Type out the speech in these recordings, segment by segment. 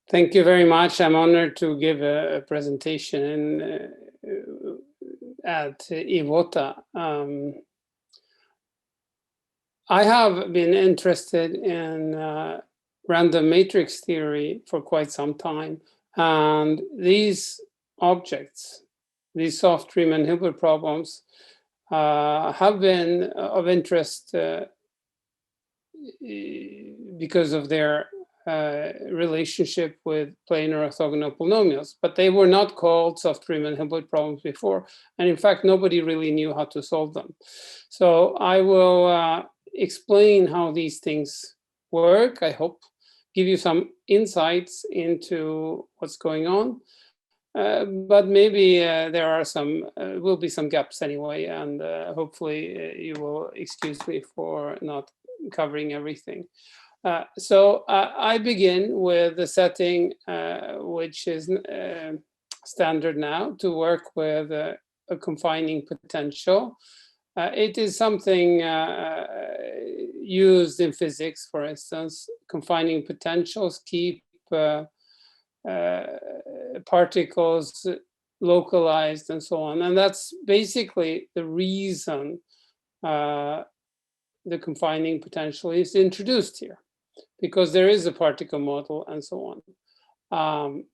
Thank you very much. I'm honored to give a presentation at IVOTA. I have been interested in random matrix theory for quite some time. And these objects, these soft Riemann-Hilbert problems, have been of interest because of their relationship with planar orthogonal polynomials, but they were not called soft Riemann-Hilbert problems before. And in fact, nobody really knew how to solve them. So I will explain how these things work, I hope, give you some insights into what's going on. But maybe there are will be some gaps anyway, and hopefully you will excuse me for not covering everything. So I begin with the setting, which is standard now to work with a confining potential. It is something used in physics, for instance. Confining potentials keep particles localized and so on. And that's basically the reason the confining potential is introduced here, because there is a particle model and so on.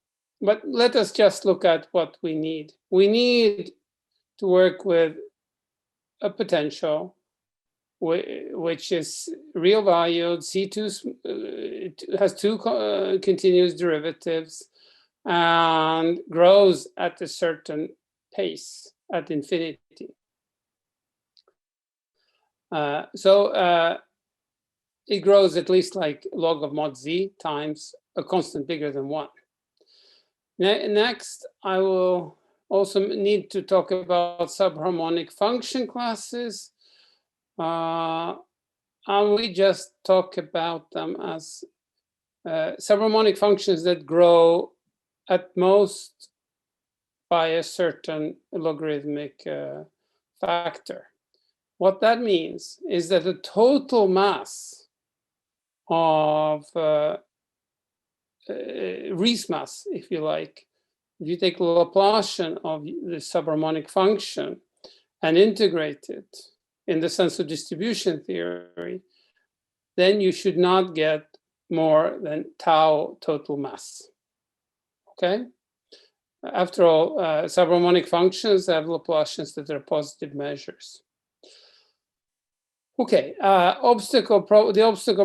But let us just look at what we need. We need to work with a potential which is real valued, C2 has two continuous derivatives and grows at a certain pace at infinity. It grows at least like log of mod z times a constant bigger than 1. Next, I will also need to talk about subharmonic function classes. And we just talk about them as subharmonic functions that grow at most by a certain logarithmic factor. What that means is that the total mass of Riesz mass, if you like, if you take Laplacian of the subharmonic function and integrate it in the sense of distribution theory, then you should not get more than tau total mass. Okay? After all, subharmonic functions have Laplacians that are positive measures. Okay, the obstacle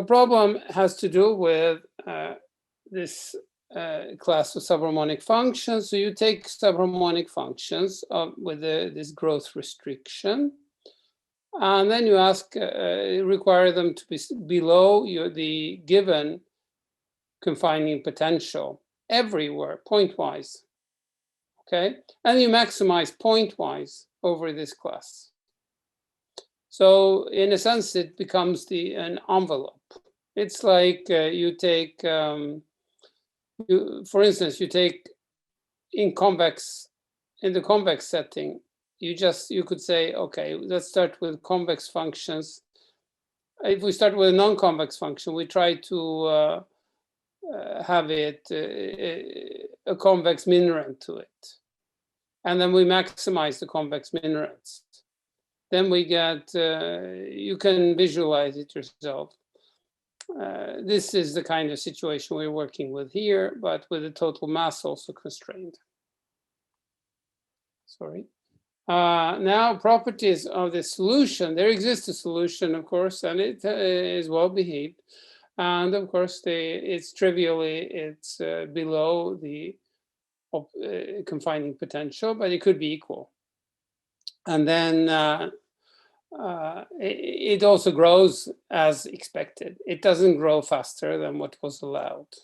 problem has to do with this class of subharmonic functions. So you take subharmonic functions with this growth restriction, and then you require them to be below the given confining potential everywhere, pointwise. Okay, and you maximize pointwise over this class. So in a sense, it becomes an envelope. It's like you take, for instance, you take in the convex setting, you could say, okay, let's start with convex functions. If we start with a non-convex function, we try to have it a convex minorant to it. And then we maximize the convex minorants. Then we get, you can visualize it yourself. This is the kind of situation we're working with here, but with the total mass also constrained. Sorry. Now, properties of the solution. There exists a solution, of course, and it is well behaved. And of course, it's below the confining potential, but it could be equal. And then it also grows as expected. It doesn't grow faster than what was allowed.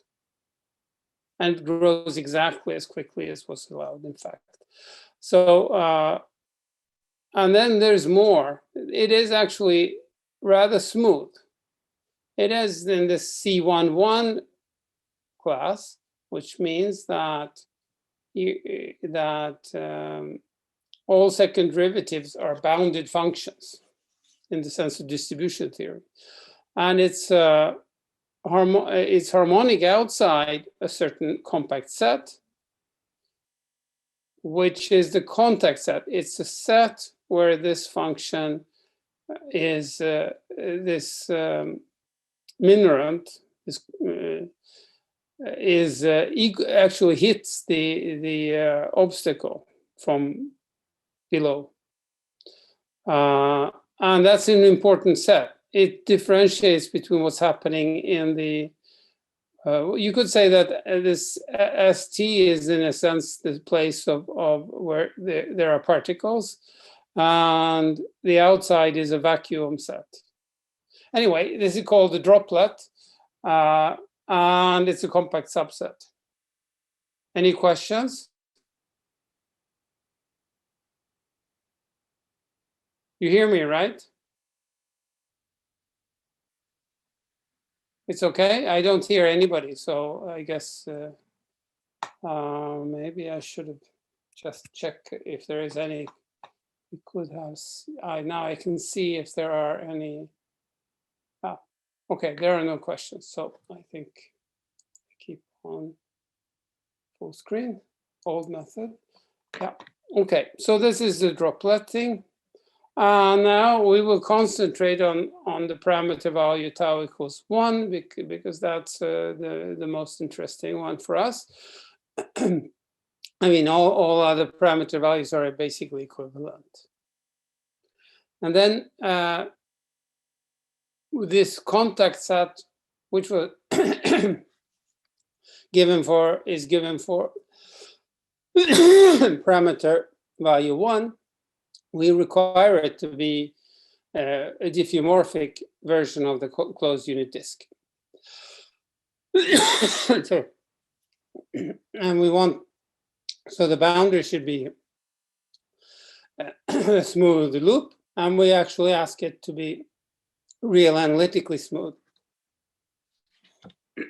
And it grows exactly as quickly as was allowed, in fact. So, and then there's more. It is actually rather smooth. It is in the C11 class, which means that all second derivatives are bounded functions in the sense of distribution theory. And it's it's harmonic outside a certain compact set, which is the contact set. It's a set where this function is this minorant actually hits the obstacle from below, and that's an important set. It differentiates between what's happening in the you could say that this ST is in a sense the place of where there are particles, and the outside is a vacuum set. Anyway, this is called the droplet, and it's a compact subset. Any questions? You hear me, right? It's okay. I don't hear anybody, so I guess maybe I should have just checked if there is any. We could have. Now I can see if there are any. Okay, there are no questions, so I think I keep on full screen. Old method. Yeah. Okay, so this is the droplet thing. Now we will concentrate on the parameter value tau equals 1 because that's the most interesting one for us. I mean, all other parameter values are basically equivalent. And then this contact set, which was given for parameter value 1, we require it to be a diffeomorphic version of the closed unit disk. So, and we want, so the boundary should be a smooth loop, and we actually ask it to be real analytically smooth.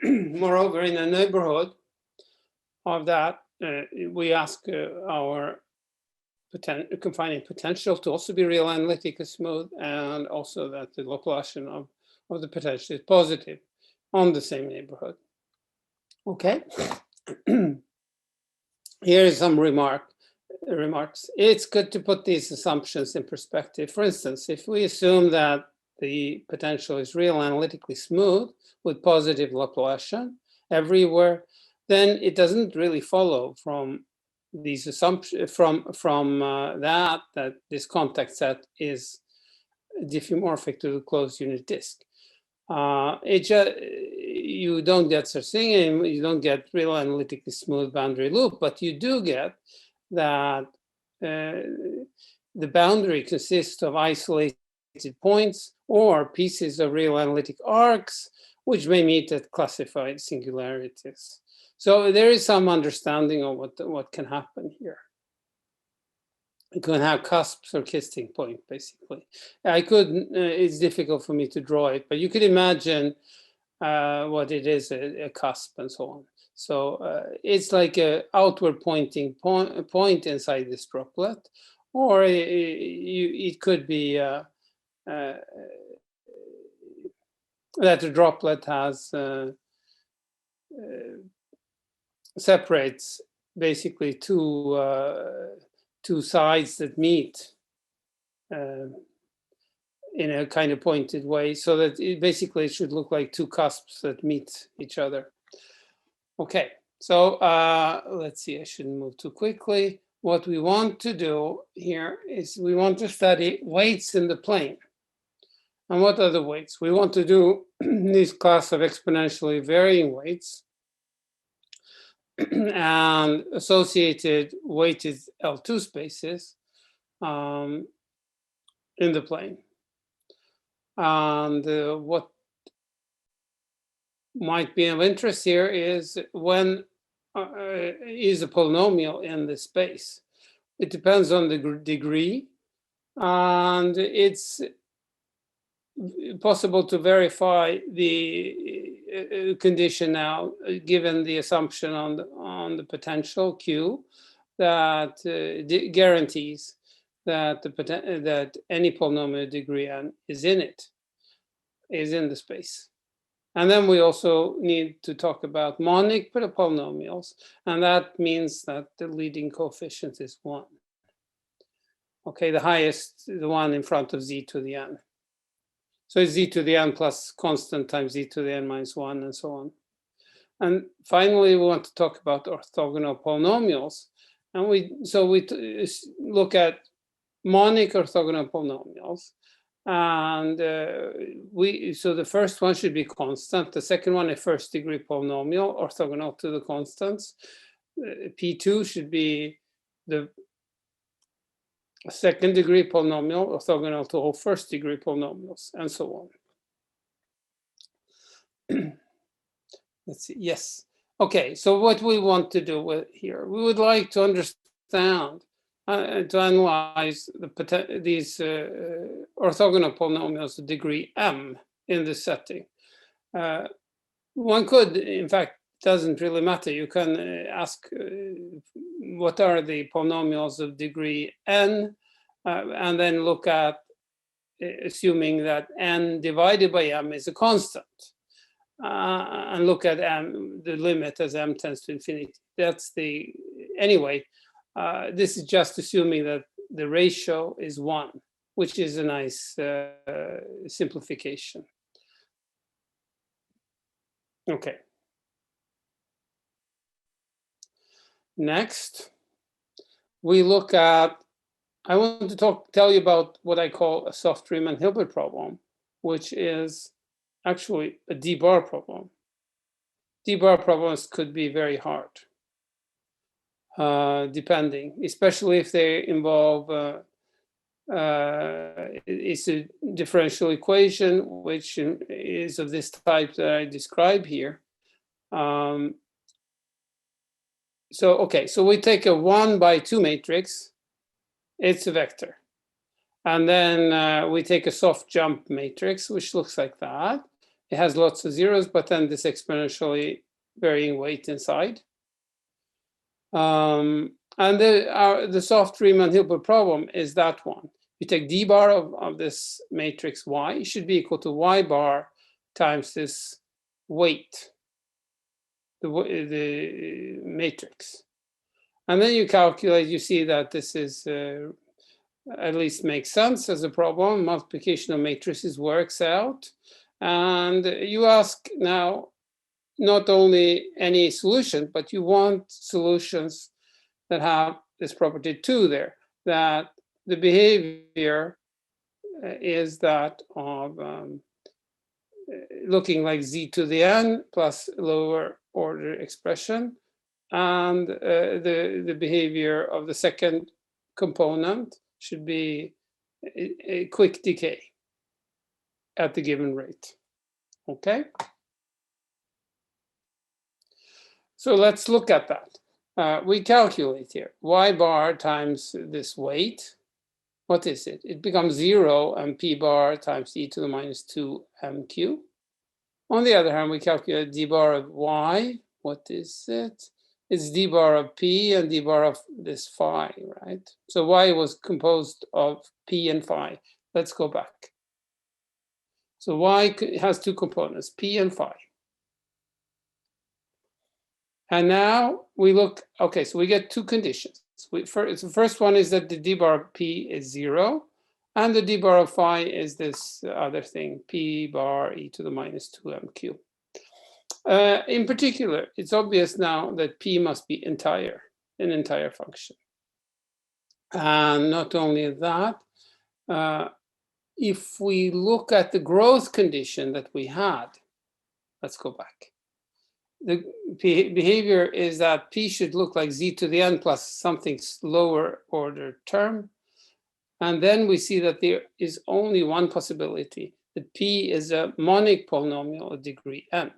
Moreover, in the neighborhood of that, we ask our confining potential to also be real analytically smooth, and also that the Laplacian of the potential is positive on the same neighborhood. Okay. Here is some remarks. It's good to put these assumptions in perspective. For instance, if we assume that the potential is real analytically smooth with positive Laplacian everywhere, then it doesn't really follow from these assumptions from that this contact set is diffeomorphic to the closed unit disk. You don't get such thing, and you don't get real analytically smooth boundary loop, but you do get that the boundary consists of isolated points or pieces of real analytic arcs, which may meet at classified singularities. So there is some understanding of what can happen here. You can have cusps or kissing point, basically. It's difficult for me to draw it, but you could imagine what it is, a cusp and so on. So it's like an outward pointing point inside this droplet, or it could be that the droplet has separates basically two sides that meet in a kind of pointed way, so that it should look like two cusps that meet each other. Okay, so let's see, I shouldn't move too quickly. What we want to do here is we want to study weights in the plane. And what are the weights? We want to do this class of exponentially varying weights and associated weighted L2 spaces in the plane. And what might be of interest here is when is a polynomial in the space. It depends on the degree, and it's possible to verify the condition now, given the assumption on the potential Q that guarantees that that any polynomial degree n is in the space. And then we also need to talk about monic polynomials, and that means that the leading coefficient is 1. Okay, the highest, the one in front of z to the n. So it's z to the n plus constant times z to the n minus 1 and so on. And finally, we want to talk about orthogonal polynomials. And we look at monic orthogonal polynomials. And so the first one should be constant. The second one, a first degree polynomial orthogonal to the constants. P2 should be the second degree polynomial orthogonal to all first degree polynomials, and so on. Let's see. Yes. Okay. So what we want to do with here, we would like to understand to analyze these orthogonal polynomials of degree m in this setting. One could, in fact, doesn't really matter. You can ask what are the polynomials of degree n, and then look at assuming that n divided by m is a constant. And look at m, the limit as m tends to infinity. That's the, anyway, this is just assuming that the ratio is 1, which is a nice simplification. Okay. Next, we look at, I want to tell you about what I call a soft Riemann-Hilbert problem, which is actually a D-bar problem. D-bar problems could be very hard, depending, especially if they involve it's a differential equation, which is of this type that I describe here. Okay, so we take a 1 by 2 matrix, it's a vector. And then we take a soft jump matrix, which looks like that. It has lots of zeros, but then this exponentially varying weight inside. And the soft Riemann-Hilbert problem is that one. You take d bar of this matrix y, it should be equal to y bar times this weight, the matrix. And then you calculate, you see that this is, at least makes sense as a problem. Multiplication of matrices works out. And you ask now, not only any solution, but you want solutions that have this property 2 there, that the behavior is that of looking like z to the n plus lower order expression, and the behavior of the second component should be a quick decay at the given rate. Okay? So let's look at that. We calculate here y bar times this weight. What is it? It becomes 0 and p bar times e to the minus 2 mq. On the other hand, we calculate d bar of y. What is it? It's d bar of p and d bar of this phi, right? So y was composed of p and phi. Let's go back. So y has 2 components, p and phi. And now we look, okay, so we get 2 conditions. The first one is that the d bar of p is 0, and the d bar of phi is this other thing, p bar e to the minus 2 mq. In particular, it's obvious now that p must be an entire function. And not only that, if we look at the growth condition that we had, let's go back. The behavior is that p should look like z to the n plus something lower order term. And then we see that there is only one possibility, that p is a monic polynomial of degree n.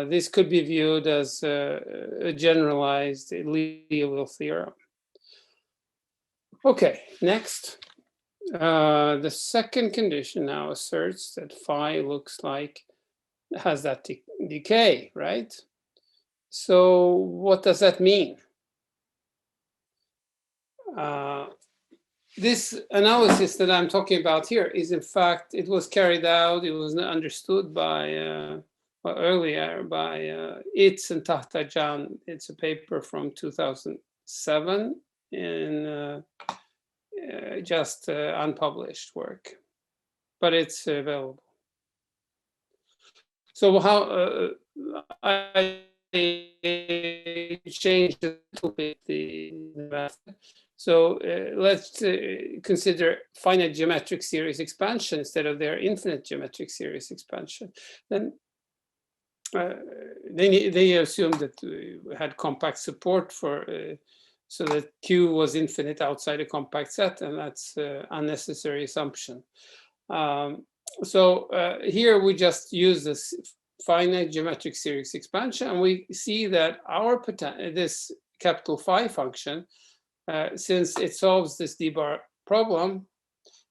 This could be viewed as a generalized Liouville theorem. Okay, next. The second condition now asserts that phi looks like has that decay, right? So what does that mean? this analysis that I'm talking about here is, in fact, it was carried out, it was understood by, earlier by Itz and Tahtajan. It's a paper from 2007 in just unpublished work, but it's available. So how I changed a little bit the method. So let's consider finite geometric series expansion instead of their infinite geometric series expansion. Then they assumed that we had compact support for, so that Q was infinite outside a compact set, and that's an unnecessary assumption. So here we just use this finite geometric series expansion, and we see that our this capital phi function, since it solves this d-bar problem,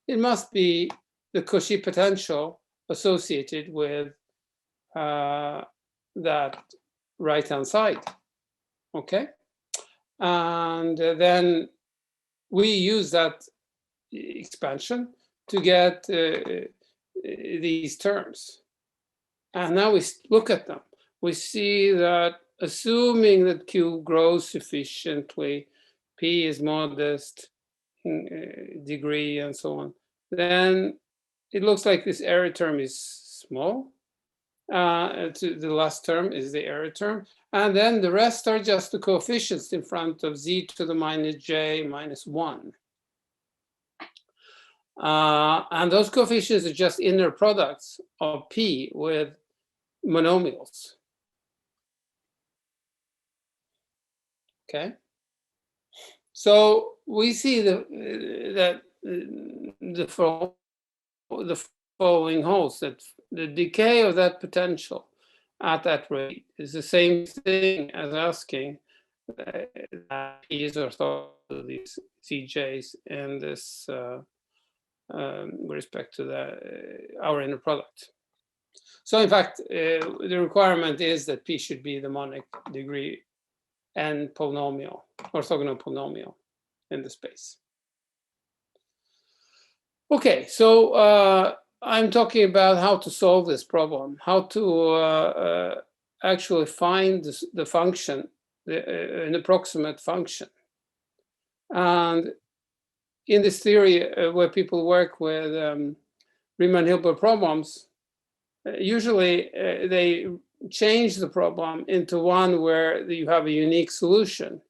it must be the Cauchy potential associated with that right-hand side, okay? And then we use that expansion to get these terms. And now we look at them. We see that assuming that Q grows sufficiently, P is modest, degree, and so on, then it looks like this error term is small. The last term is the error term. And then the rest are just the coefficients in front of z to the minus j minus 1. And those coefficients are just inner products of P with monomials. Okay. So we see that the following holds, that the decay of that potential at that rate is the same thing as asking that P is orthogonal to these CJs and this with respect to our inner product. So in fact, the requirement is that P should be the monic degree n polynomial, orthogonal polynomial in the space. Okay, so I'm talking about how to solve this problem, how to actually find the function, an approximate function. And in this theory where people work with Riemann-Hilbert problems, usually they change the problem into one where you have a unique solution.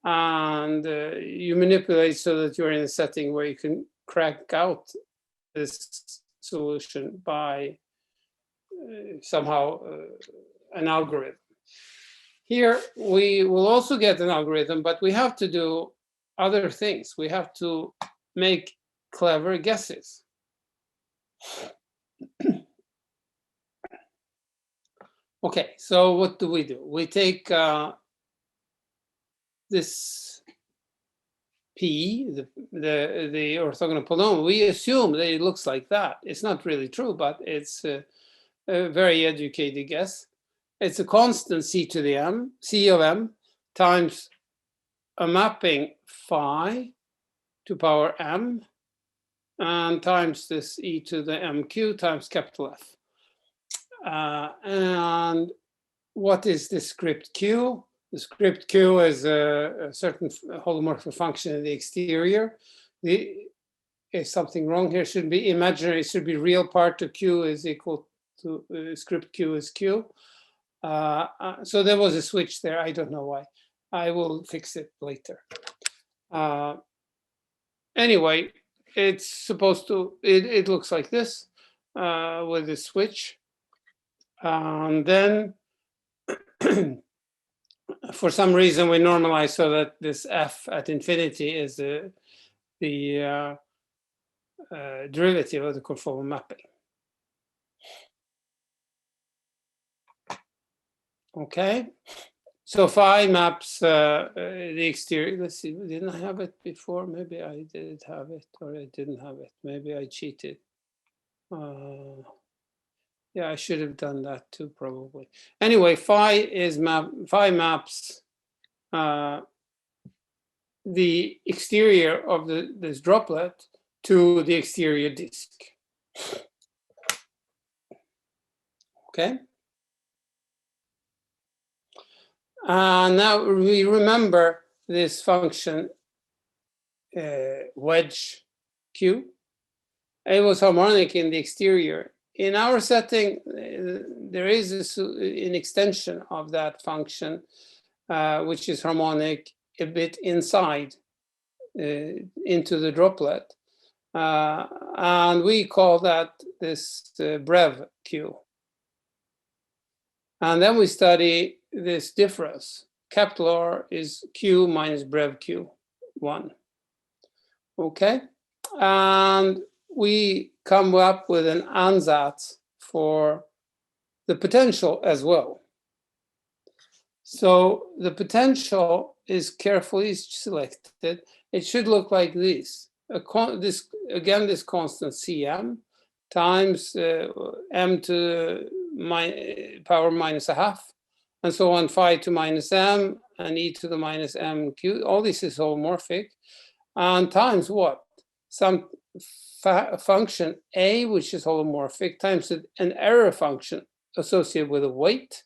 And you manipulate so that you're in a setting where you can crack out this solution by somehow an algorithm. Here we will also get an algorithm, but we have to do other things. We have to make clever guesses. Okay, so what do? We take this P, the orthogonal polynomial. We assume that it looks like that. It's not really true, but it's a very educated guess. It's a constant C to the M, C of M, times a mapping phi to power M, and times this e to the MQ times capital F. And what is the script Q? The script Q is a certain holomorphic function in the exterior. Is something wrong here? Should be imaginary, should be real part of Q is equal to script Q is Q. So there was a switch there. I don't know why. I will fix it later. Anyway, it's supposed to, it looks like this with the switch. And then for some reason we normalize so that this F at infinity is the derivative of the conformal mapping. Okay, so phi maps the exterior. Let's see, didn't I have it before? Maybe I did have it, or I didn't have it. Maybe I cheated. Yeah, I should have done that too, probably. Anyway, phi maps the the exterior of this droplet to the exterior disk. Okay. Now we remember this function wedge Q. It was harmonic in the exterior. In our setting, there is an extension of that function, which is harmonic a bit inside into the droplet. And we call that this brev Q. And then we study this difference. Capital R is Q minus brev Q1. Okay, and we come up with an ansatz for the potential as well. So the potential is carefully selected. It should look like this. This constant Cm times m to power minus a half, and so on, phi to minus m, and e to the minus mq. All this is holomorphic. And times what? Some function a, which is holomorphic, times an error function associated with a weight,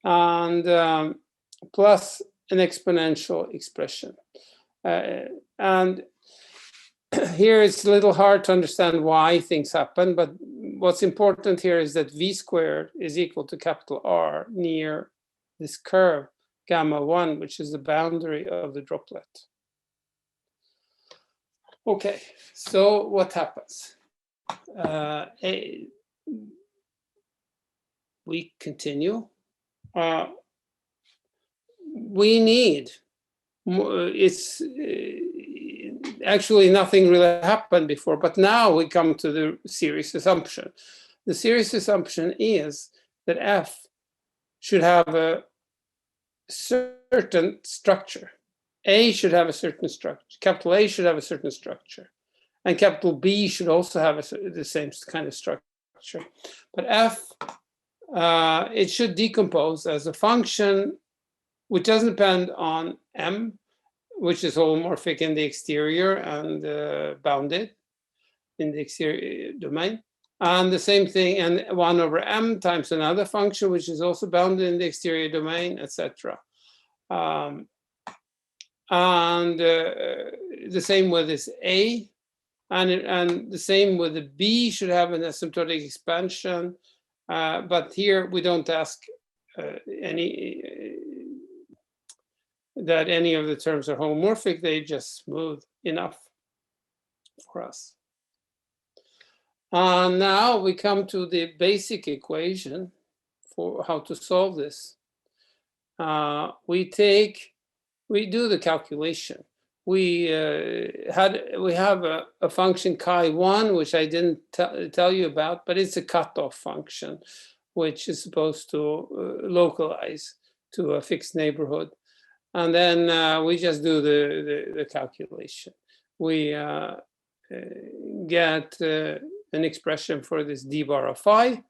and plus an exponential expression. And here it's a little hard to understand why things happen, but what's important here is that v squared is equal to capital R near this curve, gamma 1, which is the boundary of the droplet. Okay, so what happens? We continue. We need more, it's actually nothing really happened before, but now we come to the series assumption. The series assumption is that F should have a certain structure. A should have a certain structure. Capital A should have a certain structure. And capital B should also have the same kind of structure. But F, it should decompose as a function which doesn't depend on M, which is holomorphic in the exterior and bounded in the exterior domain. And the same thing, and 1 over M times another function, which is also bounded in the exterior domain, etc. And the same with this A, and the same with the B should have an asymptotic expansion, but here we don't ask that any of the terms are homomorphic, they just smooth enough for us. Now we come to the basic equation for how to solve this. We do the calculation. We have a function chi1, which I didn't tell you about, but it's a cutoff function, which is supposed to localize to a fixed neighborhood. And then we just do the calculation. We get an expression for this d bar of phi,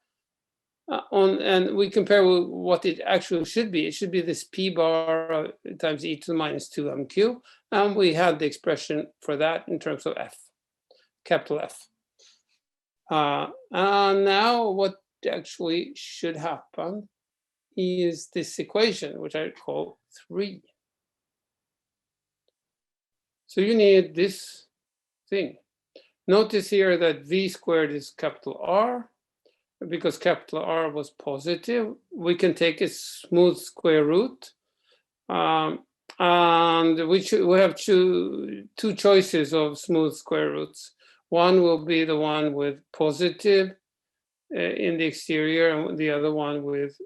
and we compare with what it actually should be. It should be this p bar times e to the minus 2mq, and we had the expression for that in terms of f, capital F. And now what actually should happen is this equation, which I call 3. So you need this thing. Notice here that v squared is capital R. Because capital R was positive, we can take a smooth square root. And we have two choices of smooth square roots. One will be the one with positive in the exterior, and the other one with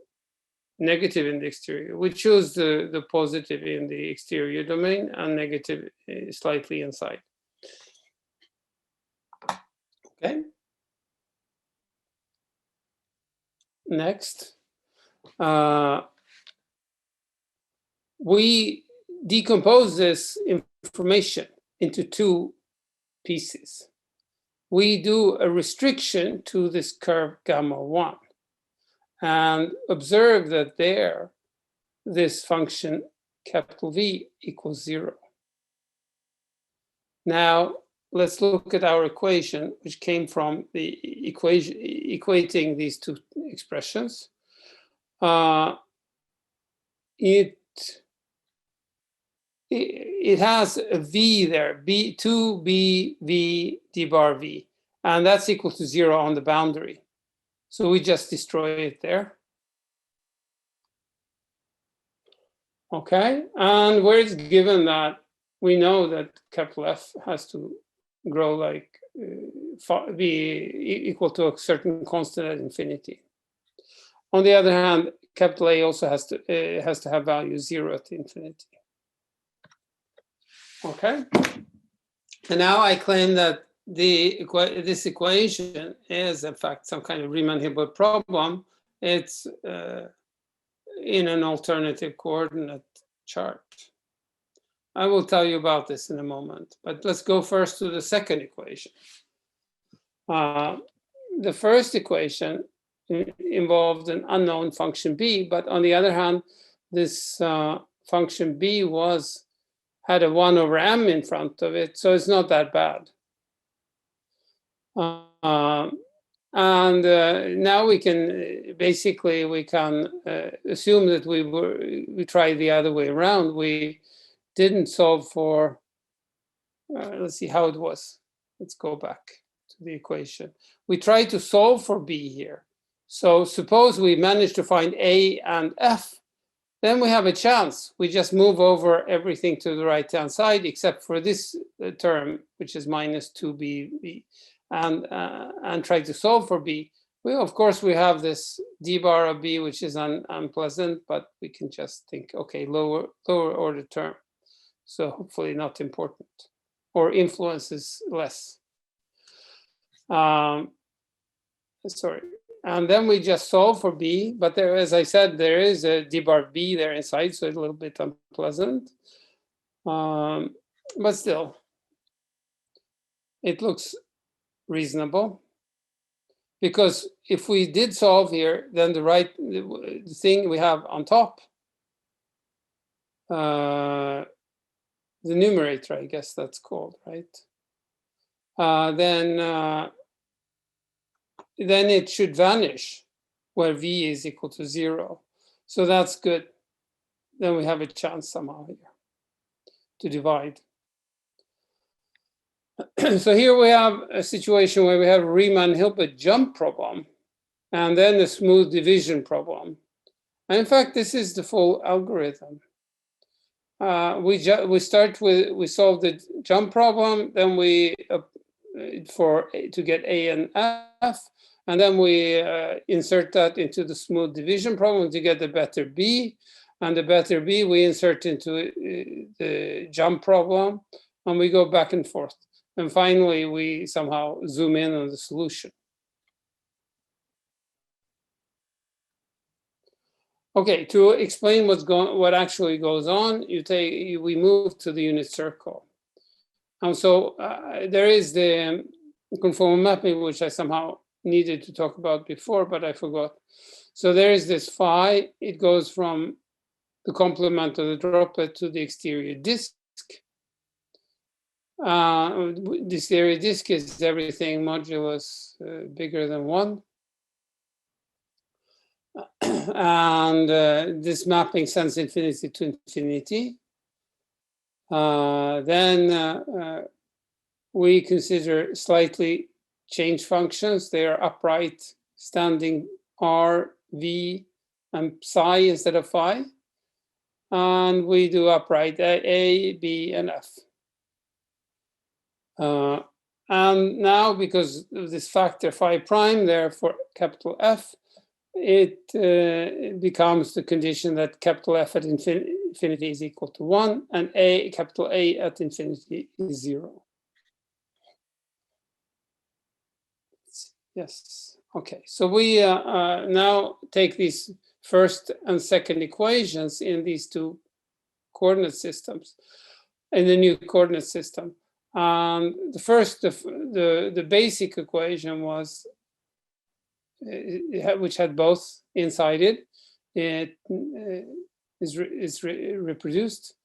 negative in the exterior. We choose the positive in the exterior domain and negative slightly inside. Okay. Next, we decompose this information into 2 pieces. We do a restriction to this curve gamma 1 and observe that there, this function capital V equals 0. Now, let's look at our equation, which came from the equation equating these two expressions. It has a V there, B2B V d bar V, and that's equal to 0 on the boundary. So we just destroy it there. Okay, and where it's given that we know that capital F has to grow like be equal to a certain constant at infinity. On the other hand, capital A also has to have value 0 at infinity. Okay, and now I claim that this equation is in fact some kind of Riemann-Hilbert problem. It's in an alternative coordinate chart. I will tell you about this in a moment, but let's go first to the second equation. The first equation involved an unknown function b, but on the other hand, this function b had a 1 over m in front of it, so it's not that bad. Now we can basically assume that we tried the other way around. We didn't solve for. Let's see how it was. Let's go back to the equation. We tried to solve for b here. So suppose we manage to find a and f, then we have a chance. We just move over everything to the right-hand side except for this term, which is minus 2b, and try to solve for b. Of course, we have this d bar of b, which is unpleasant, but we can just think, okay, lower order term. So hopefully not important, or influences less. Sorry. And then we just solve for b, but there, as I said, there is a d bar b there inside, so it's a little bit unpleasant. But still, it looks reasonable. Because if we did solve here, then the thing we have on top, the numerator, I guess that's called, right? Then it should vanish where v is equal to 0. So that's good. Then we have a chance somehow here to divide. So here we have a situation where we have a Riemann-Hilbert jump problem and then a smooth division problem. And in fact, this is the full algorithm. We solve the jump problem, then to get a and f, and then we insert that into the smooth division problem to get the better b, and the better b we insert into the jump problem, and we go back and forth. And finally, we somehow zoom in on the solution. Okay, to explain what actually goes on, we move to the unit circle. And so there is the conformal mapping, which I somehow needed to talk about before, but I forgot. So there is this phi. It goes from the complement of the droplet to the exterior disk. The exterior disk is everything modulus bigger than 1. And this mapping sends infinity to infinity. Then we consider slightly changed functions. They are upright, standing R, V, and psi instead of phi. And we do upright A, B, and F. And now, because of this factor phi prime there for capital F, it becomes the condition that capital F at infinity is equal to 1, and capital A at infinity is 0. Yes, okay. So we now take these first and second equations in these two coordinate systems, in the new coordinate system. The first, the basic equation was, which had both inside it. reproduced.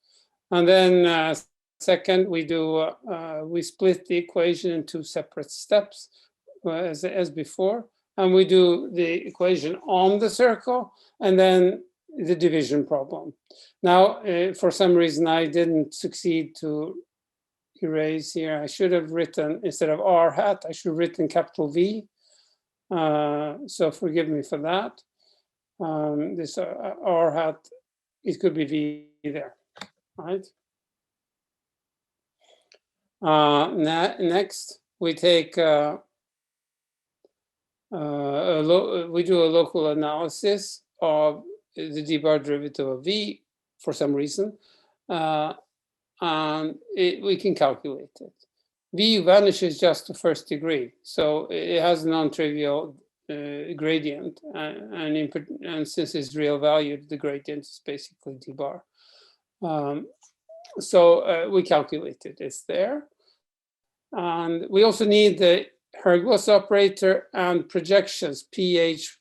And then second, we split the equation into separate steps as before, and we do the equation on the circle and then the division problem. Now, for some reason, I didn't succeed to erase here. I should have written, instead of R hat, I should have written capital V. So forgive me for that. This R hat, it could be V there, right? Next, we take we do a local analysis of the d-bar derivative of V for some reason, and we can calculate it. V vanishes just to first degree, so it has a non-trivial gradient, and since it's real valued, the gradient is basically d-bar. So we calculate it, it's there. And we also need the Herglos operator and projections, PH,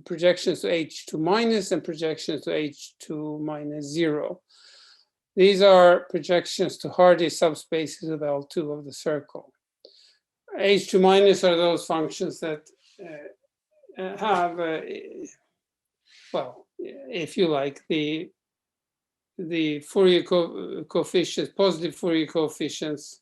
projections to H2 minus and projections to H2 minus 0. These are projections to Hardy subspaces of L2 of the circle. H2 minus are those functions that have, well, if you like, the Fourier coefficients, positive Fourier coefficients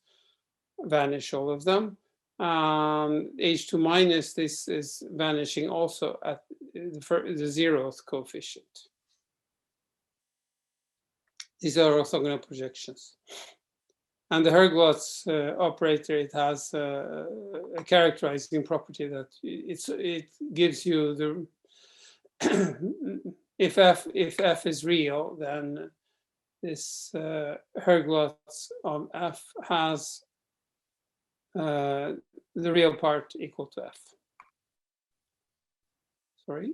vanish, all of them. H2 minus, this is vanishing also at the 0th coefficient. These are orthogonal projections. And the Herglos operator, it has a characterizing property that it gives you the if f is real, then this Herglos of f has the real part equal to f. Sorry.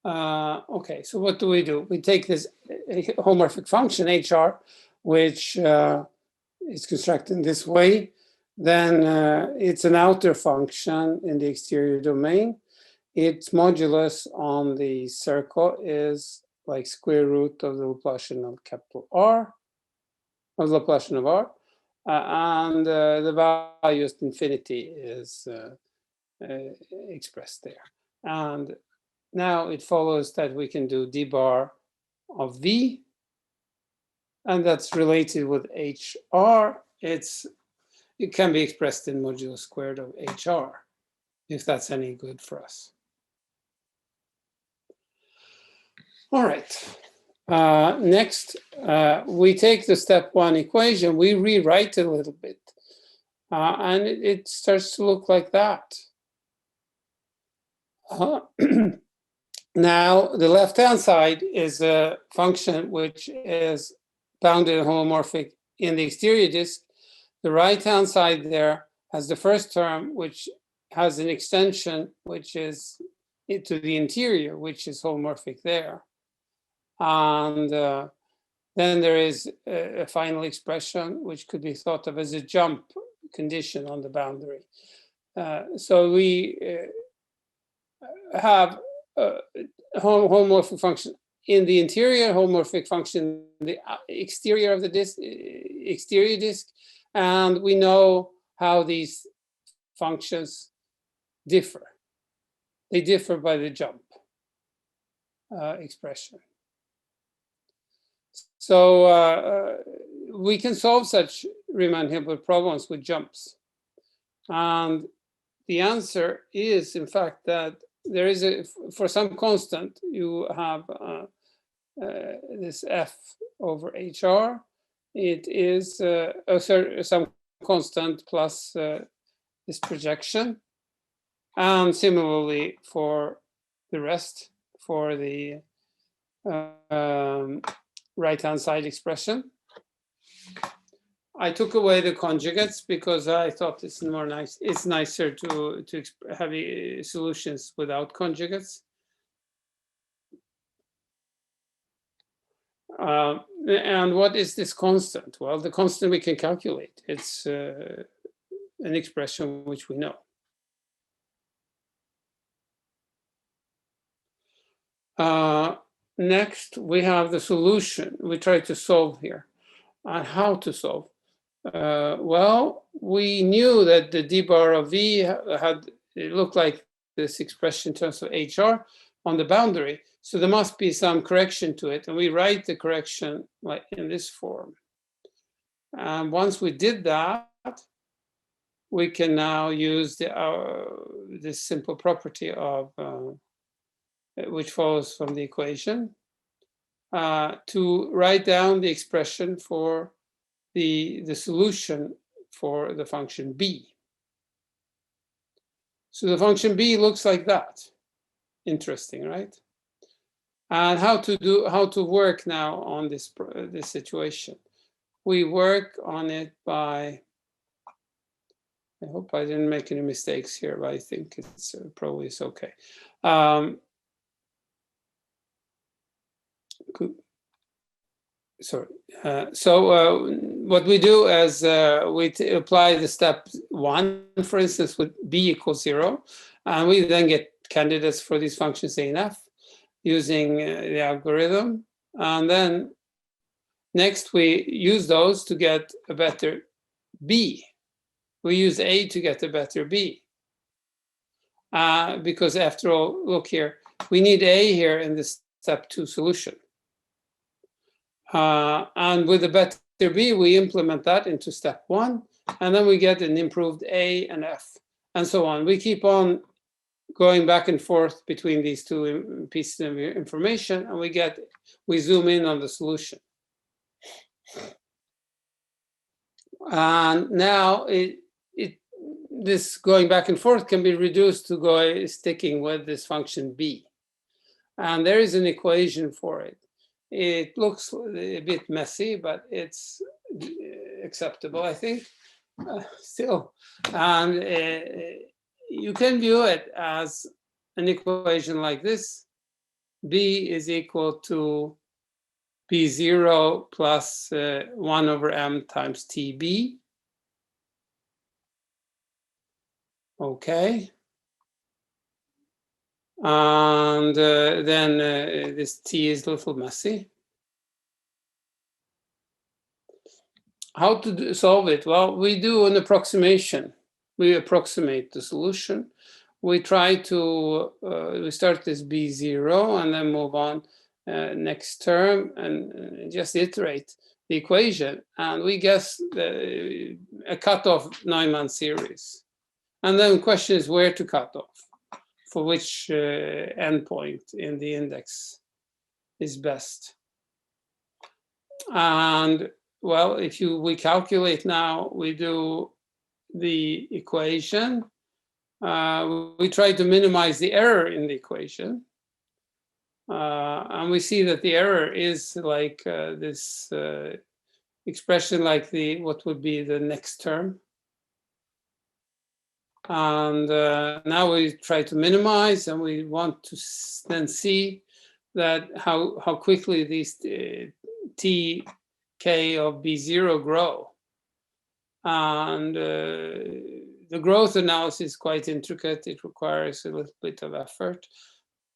Okay, so what do? We take this homomorphic function HR, which is constructed in this way. Then it's an outer function in the exterior domain. Its modulus on the circle is like square root of the Laplacian of capital R, of the Laplacian of R. And the value of infinity is expressed there. And now it follows that we can do d bar of V, and that's related with HR. It can be expressed in modulo squared of HR, if that's any good for us. All right. Next, we take the step one equation, we rewrite it a little bit, and it starts to look like that. Now, the left-hand side is a function which is bounded and homomorphic in the exterior disk. The right-hand side there has the first term, which has an extension, which is to the interior, which is homomorphic there. And then there is a final expression, which could be thought of as a jump condition on the boundary. So we have a homomorphic function in the interior, homomorphic function in the exterior of the disk, exterior disk, and we know how these functions differ. They differ by the jump expression. So we can solve such Riemann-Hilbert problems with jumps. And the answer is, in fact, that there is for some constant, you have this f over HR. It is some constant plus this projection. And similarly for the rest, for the right-hand side expression. I took away the conjugates because I thought it's more nice. It's nicer to have solutions without conjugates. And what is this constant? Well, the constant we can calculate. It's an expression which we know. next we have the solution. We try to solve here. And how to solve? Well, we knew that the d bar of v had, it looked like this expression in terms of HR on the boundary. So there must be some correction to it. And we write the correction like in this form. And once we did that, we can now use this simple property of, which follows from the equation, to write down the expression for the solution for the function b. So the function b looks like that. Interesting, right? And how to work now on this situation? We work on it by, I hope I didn't make any mistakes here, but I think it's probably is okay. Sorry. What we do is we apply the step 1, for instance, with b equals 0, and we then get candidates for these functions a and f using the algorithm, and then next we use those to get a better b. We use a to get a better b, because after all, look here, we need a here in the step 2 solution. And with the better b, we implement that into step 1, and then we get an improved a and f, and so on. We keep on going back and forth between these two pieces of information, and we zoom in on the solution. And now this going back and forth can be reduced to sticking with this function b. And there is an equation for it. It looks a bit messy, but it's acceptable, I think, still. And you can view it as an equation like this. B is equal to B0 plus 1 over m times TB. Okay. And then this T is a little messy. How to solve it? Well, we do an approximation. We approximate the solution. We try to, we start this B0 and then move on next term and just iterate the equation. And we guess a cutoff Neumann series. And then the question is where to cut off, for which endpoint in the index is best. And well, if we calculate now, we do the equation. We try to minimize the error in the equation. And we see that the error is like this expression like what would be the next term. And now we try to minimize, and we want to then see that how quickly these tk of B0 grow. And the growth analysis is quite intricate. It requires a little bit of effort,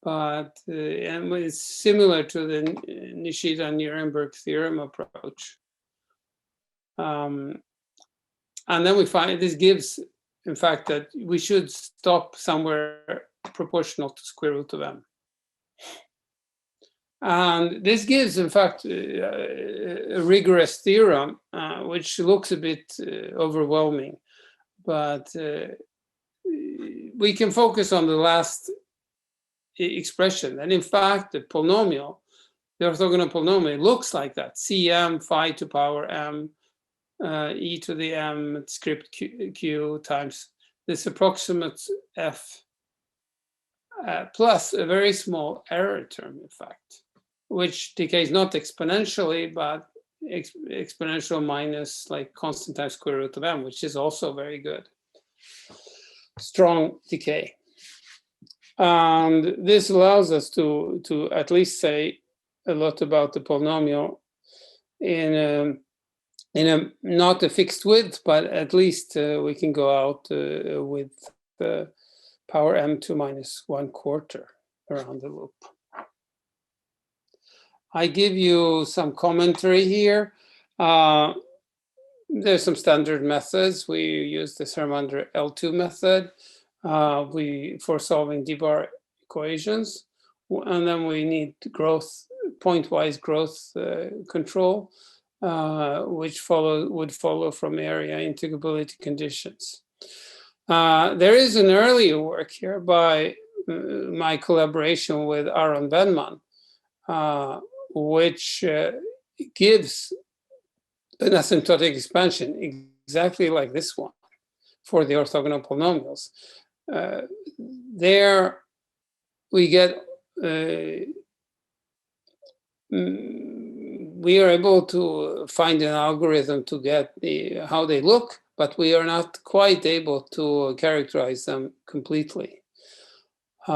but and it's similar to the Nishida-Nuremberg theorem approach. And then we find this gives, in fact, that we should stop somewhere proportional to square root of m. And this gives, in fact, a rigorous theorem, which looks a bit overwhelming. But we can focus on the last expression. And in fact, the polynomial, the orthogonal polynomial, looks like that. Cm phi to power m e to the m script q times this approximate f plus a very small error term, in fact, which decays not exponentially, but exponential minus like constant times square root of m, which is also very good. Strong decay. And this allows us to at least say a lot about the polynomial in a not a fixed width, but at least we can go out with power m to minus 1/4 around the loop. I give you some commentary here. There's some standard methods. We use the Hermander L2 method for solving d-bar equations. And then we need pointwise growth control, which would follow from area integrability conditions. There is an earlier work here by my collaboration with Aron Venman, which gives an asymptotic expansion exactly like this one for the orthogonal polynomials. There we get, we are able to find an algorithm to get how they look, but we are not quite able to characterize them completely. We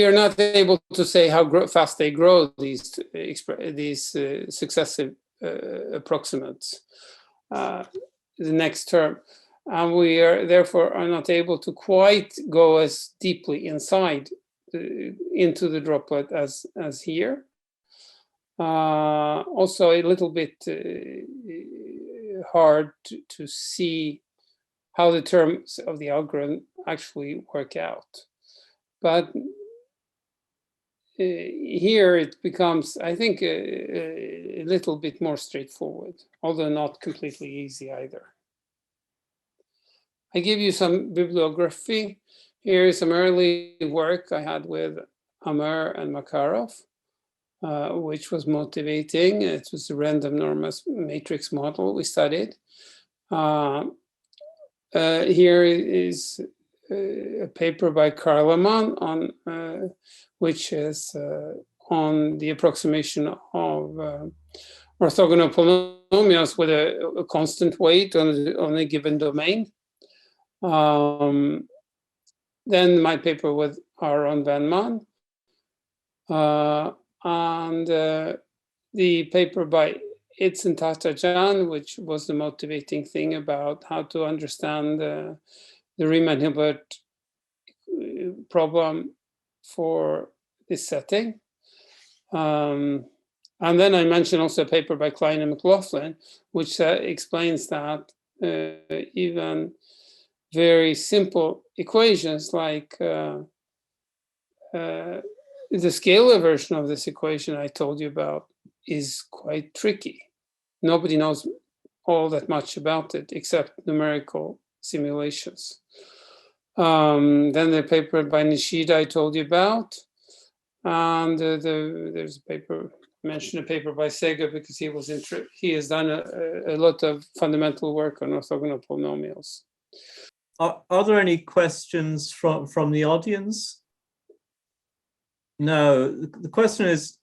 are not able to say how fast they grow, these successive approximates, the next term. And we are therefore not able to quite go as deeply inside into the droplet as here. Also a little bit hard to see how the terms of the algorithm actually work out. But here it becomes, I think, a little bit more straightforward, although not completely easy either. I give you some bibliography. Here is some early work I had with Amer and Makarov, which was motivating. It was a random normal matrix model we studied. Here is a paper by Karleman on which is on the approximation of orthogonal polynomials with a constant weight on a given domain. Then my paper with Aron Venman, and the paper by Itz and Tatajan, which was the motivating thing about how to understand the Riemann-Hilbert problem for this setting. And then I mentioned also a paper by Klein and McLaughlin, which explains that even very simple equations like the scalar version of this equation I told you about is quite tricky. Nobody knows all that much about it except numerical simulations. Then the paper by Nishida I told you about, and there's a paper, mentioned a paper by Sega because he has done a lot of fundamental work on orthogonal polynomials. Are there any questions from the audience? No, the question is,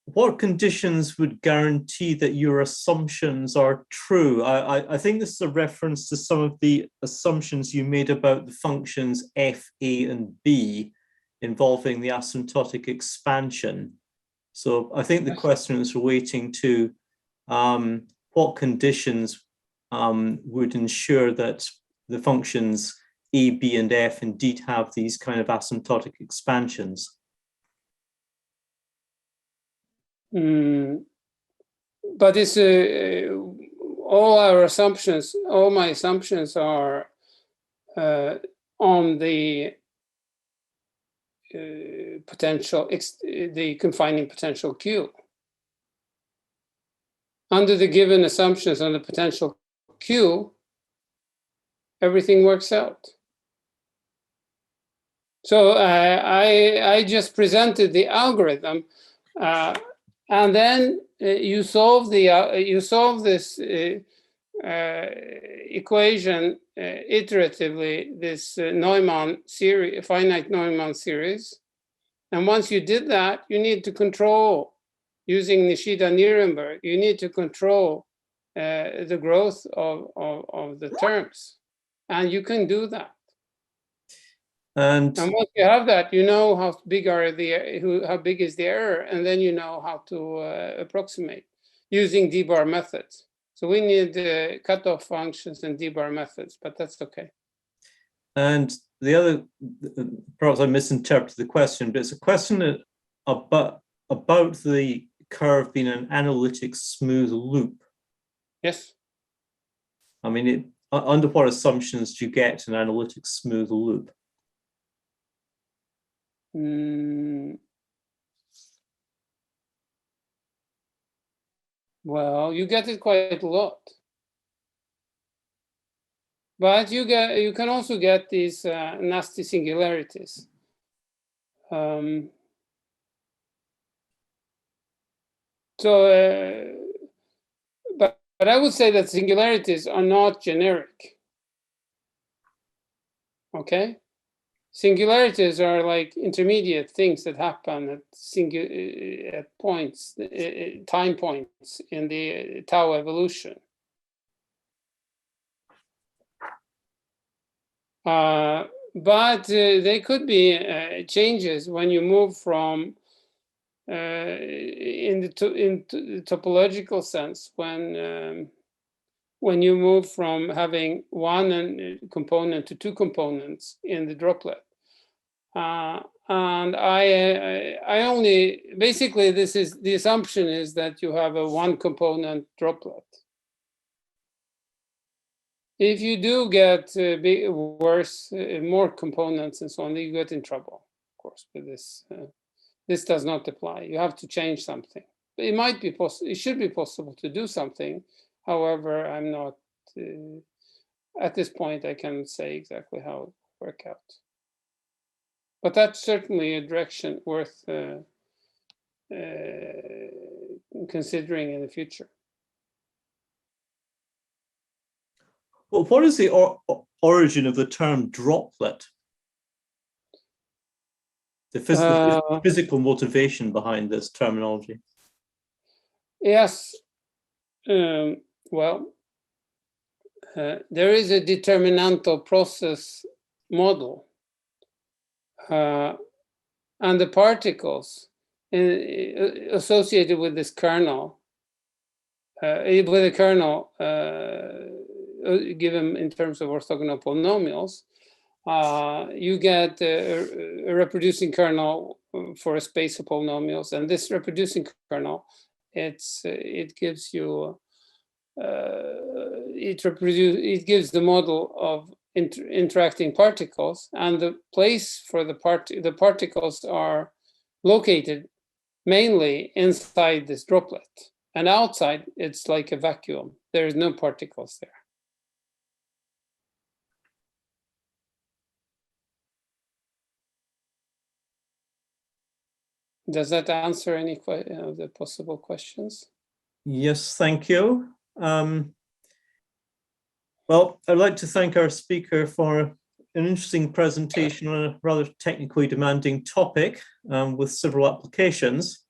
what conditions would guarantee that your assumptions are true? I think this is a reference to some of the assumptions you made about the functions f, a, and b involving the asymptotic expansion. So I think the question is relating to what conditions would ensure that the functions a, b, and f indeed have these kind of asymptotic expansions. But it's all my assumptions are on the the confining potential Q. Under the given assumptions on the potential Q, everything works out. So I just presented the algorithm, and then you solve this equation iteratively, this Neumann series, finite Neumann series. And once you did that, you need to control, using Nishida-Nirenberg, you need to control the growth of the terms. And you can do that. And once you have that, you know how big is the error, and then you know how to approximate using d-bar methods. So we need cutoff functions and d-bar methods, but that's okay. And the other, perhaps I misinterpreted the question, but it's a question about the curve being an analytic smooth loop. Yes. I mean, under what assumptions do you get an analytic smooth loop? Well, you get it quite a lot. But you can also get these nasty singularities. But I would say that singularities are not generic. Okay? Singularities are like intermediate things that happen at points, time points in the tau evolution. But they could be changes when you move from, in the topological sense, when you move from having one component to two components in the droplet. And I only, basically this is, the assumption is that you have a one component droplet. If you do get worse, more components and so on, you get in trouble, of course, with this. This does not apply. You have to change something. It might be possible, it should be possible to do something. However, I'm not, at this point, I can't say exactly how it will work out. But that's certainly a direction worth considering in the future. Well, what is the origin of the term droplet? The physical motivation behind this terminology? Yes. Well, there is a determinantal process model. And the particles associated with this kernel, given in terms of orthogonal polynomials, you get a reproducing kernel for a space of polynomials, and this reproducing kernel, it gives you it gives the model of interacting particles, and the place for the particles are located mainly inside this droplet, and outside it's like a vacuum. There is no particles there. Does that answer any of the possible questions? Yes, thank you. Well, I'd like to thank our speaker for an interesting presentation on a rather technically demanding topic with several applications.